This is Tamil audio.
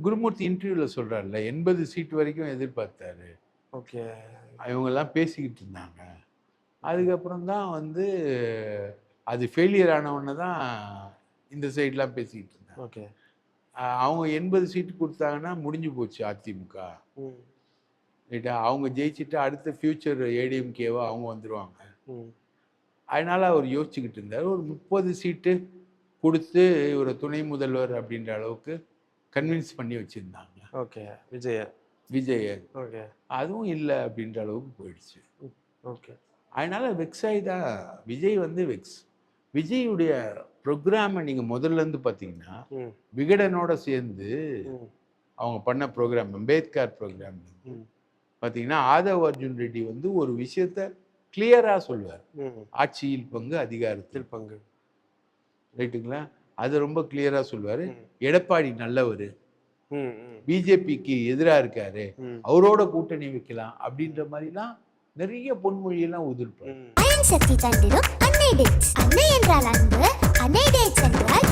குருமூர்த்தி இன்டர்வியூவில் சொல்கிறார்ல 80 சீட் வரைக்கும் எதிர்பார்த்தாரு. ஓகே. இவங்கெல்லாம் பேசிக்கிட்டு இருந்தாங்க. அதுக்கப்புறம் தான் வந்து அது ஃபெயிலியர் ஆனவுடனே தான் இந்த சைட்லாம் பேசிக்கிட்டு இருந்தாங்க. ஓகே. அவங்க 80 சீட்டு கொடுத்தாங்கன்னா முடிஞ்சு போச்சு அதிமுக. ரைட்டா? அவங்க ஜெயிச்சுட்டு அடுத்த ஃபியூச்சர் ஏடிஎம்கேவா அவங்க வந்துடுவாங்க. அதனால் அவர் யோசிச்சுக்கிட்டு இருந்தார். ஒரு 30 சீட்டு கொடுத்து ஒரு துணை முதல்வர் அப்படின்ற அளவுக்கு கன்வின்ஸ் பண்ணி வச்சுருந்தாங்க. ஓகே. விஜய. ஓகே. அதுவும் இல்லை அப்படின்ற அளவுக்கு போயிடுச்சு. ஓகே. அதனால் வெக்ஸ் ஆகி தான் விஜய் வந்து வெக்ஸ். விஜயுடைய ப்ரோக்ராமை நீங்கள் முதல்லேருந்து பார்த்தீங்கன்னா விகடனோட சேர்ந்து அவங்க பண்ண ப்ரோக்ராம் அம்பேத்கர் ப்ரோக்ராம் பார்த்தீங்கன்னா ஆதவ் அர்ஜுன் ரெட்டி வந்து ஒரு விஷயத்த கிளியராக சொல்லுவார். ஆட்சியில் பங்கு, அதிகாரத்தில் பங்கு. ரைட்டுங்களா? அது ரொம்ப கிளியராக சொல்லுவார். எடப்பாடி நல்லவர், பிஜேபிக்கு எதிராக இருக்காரு, அவரோட கூட்டணி வைக்கலாம் அப்படின்ற மாதிரிலாம் நிறைய பொன்மொழியெல்லாம் உதிர்ப்பார். சக்தி தந்திடும் அன்னை டேட்ஸ். அன்னை என்றால் அன்பு, அன்னை டேட்ஸ் என்றால்